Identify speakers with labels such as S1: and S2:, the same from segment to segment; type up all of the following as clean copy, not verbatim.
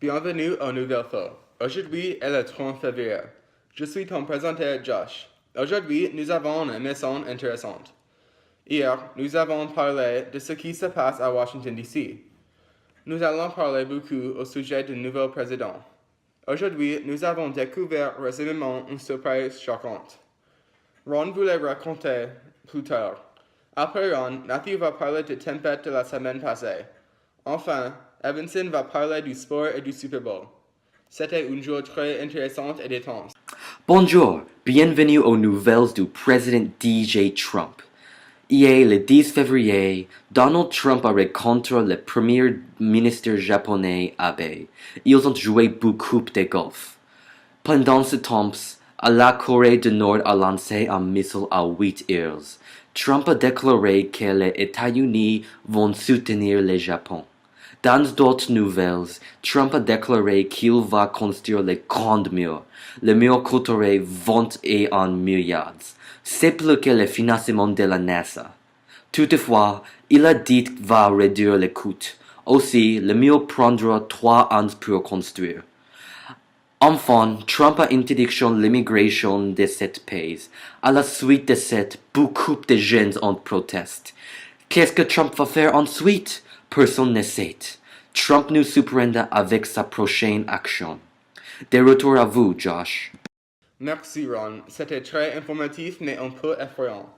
S1: Bienvenue au Nouvelle Faux. Aujourd'hui est le 30 février. Je suis ton présentateur Josh. Aujourd'hui, nous avons une émission intéressante. Hier, nous avons parlé de ce qui se passe à Washington, D.C. Nous allons parler beaucoup au sujet du nouveau président. Aujourd'hui, nous avons découvert récemment une surprise choquante. Ron vous l'a raconté plus tard. Après Ron, Matthew va parler de tempête de la semaine passée. Enfin, Evanson va parler du sport et du Super Bowl. C'était un jour très intéressant et détente.
S2: Bonjour, bienvenue aux nouvelles du président DJ Trump. Hier, le 10 février, Donald Trump a rencontré le premier ministre japonais Abe. Ils ont joué beaucoup de golf. Pendant ce temps, la Corée du Nord a lancé un missile à 8 îles. Trump a déclaré que les États-Unis vont soutenir le Japon. Dans d'autres nouvelles, Trump a déclaré qu'il va construire les grands murs. Les murs coûteraient 21 milliards. C'est plus que le financement de la NASA. Toutefois, il a dit qu'il va réduire les coûts. Aussi, le mur prendra 3 ans pour construire. Enfin, Trump a interdit l'immigration de ce pays. À la suite de cette, beaucoup de jeunes ont protesté. Qu'est-ce que Trump va faire ensuite? Personne ne sait. Trump nous surprendra avec sa prochaine action. De retour à vous, Josh.
S1: Merci Ron, c'était très informatif mais un peu effrayant.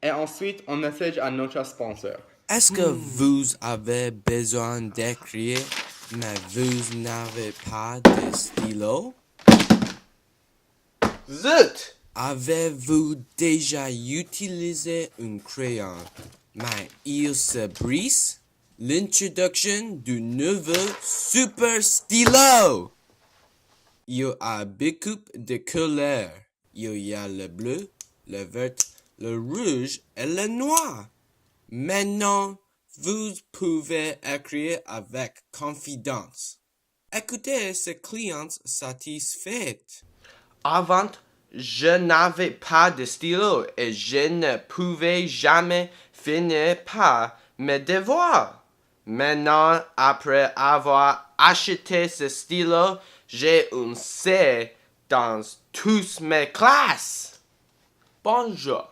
S1: Et ensuite, un message à notre sponsor.
S3: Est-ce que vous avez besoin d'écrire, mais vous n'avez pas de stylo?
S4: Zut!
S3: Avez-vous déjà utilisé un crayon, mais il se brise? L'introduction du nouveau Super Stylo! Il y a beaucoup de couleurs. Il y a le bleu, le vert, le rouge et le noir. Maintenant, vous pouvez écrire avec confidence. Écoutez ce client satisfait.
S4: Avant, je n'avais pas de stylo et je ne pouvais jamais finir par mes devoirs. Maintenant, après avoir acheté ce stylo, j'ai un C dans toutes mes classes. Bonjour.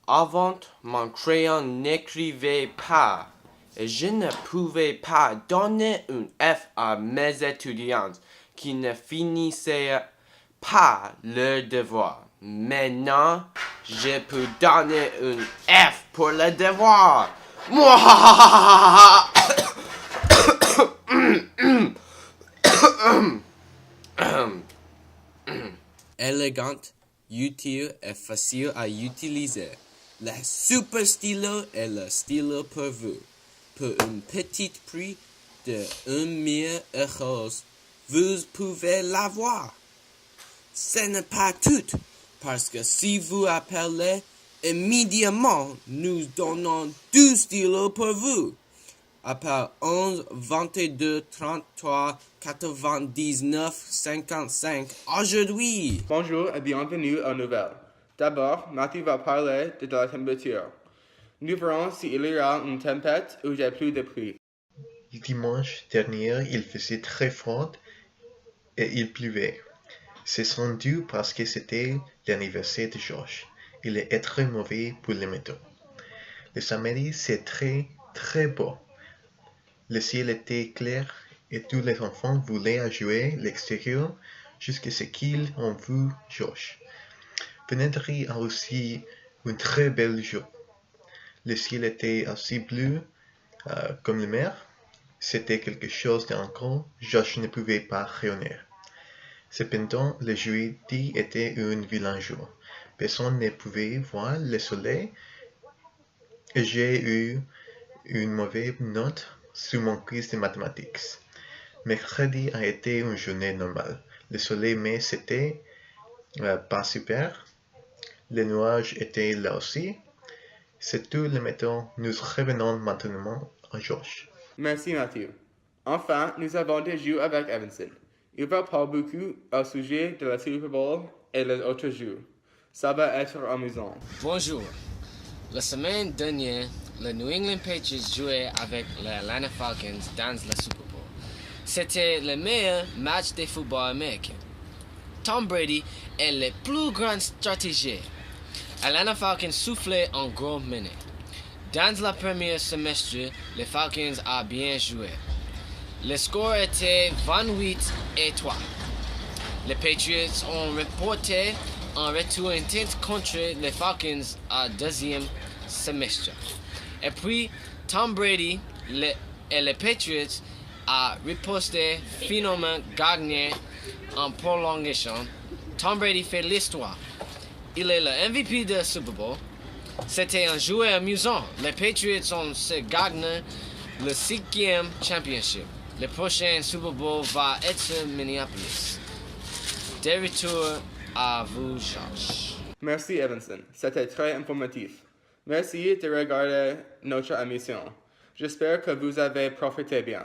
S4: Avant, mon crayon n'écrivait pas et je ne pouvais pas donner un F à mes étudiants qui ne finissaient pas leurs devoirs. Maintenant, je peux donner un F pour le devoir. Mouah!
S3: Élégante, utile et facile à utiliser. Le Super Stylo est le stylo pour vous. Pour un petit prix de 1 000 €, vous pouvez l'avoir. Ce n'est pas tout, parce que si vous appelez immédiatement, nous donnons 2 stylos pour vous. Appel 11 22 33 99 55 aujourd'hui.
S1: Bonjour et bienvenue aux nouvelles. D'abord, Matthew va parler de la température. Nous verrons s'il y aura une tempête ou j'ai plus de pluie.
S5: Dimanche dernier, il faisait très froid et il pleuvait. C'est sans doute parce que c'était l'anniversaire de Josh. Il est très mauvais pour les métaux. Le samedi, c'est très beau. Le ciel était clair et tous les enfants voulaient jouer à l'extérieur jusqu'à ce qu'ils ont vu Josh. Fenêtre a aussi une très belle jour. Le ciel était aussi bleu comme la mer. C'était quelque chose d'encore. Josh ne pouvait pas réunir. Cependant, le jeudi était un vilain jour. Personne ne pouvait voir le soleil et j'ai eu une mauvaise note sur mon quiz de mathématiques. Mercredi a été une journée normale. Le soleil, mais c'était pas super. Les nuages étaient là aussi. C'est tout le matin. Nous revenons maintenant à Josh.
S1: Merci Matthew. Enfin, nous avons des jeux avec Evanson. Il va parler beaucoup au sujet de la Super Bowl et les autres jeux. Ça va être amusant.
S6: Bonjour. La semaine dernière, les New England Patriots jouaient avec les Atlanta Falcons dans le Super Bowl. C'était le meilleur match de football américain. Tom Brady est le plus grand stratégien. Atlanta Falcons soufflait en gros minute. Dans le premier semestre, les Falcons ont bien joué. Le score était 28-3. Les Patriots ont reporté un retour intense contre les Falcons au deuxième semestre. Et puis, Tom Brady et les Patriots ont riposté, finalement gagné en prolongation. Tom Brady fait l'histoire. Il est le MVP de Super Bowl. C'était un jeu amusant. Les Patriots ont gagné le 5e championship. Le prochain Super Bowl va être Minneapolis. De retour à vous, Josh.
S1: Merci Evanson, c'était très informatif. Merci de regarder notre émission. J'espère que vous avez profité bien.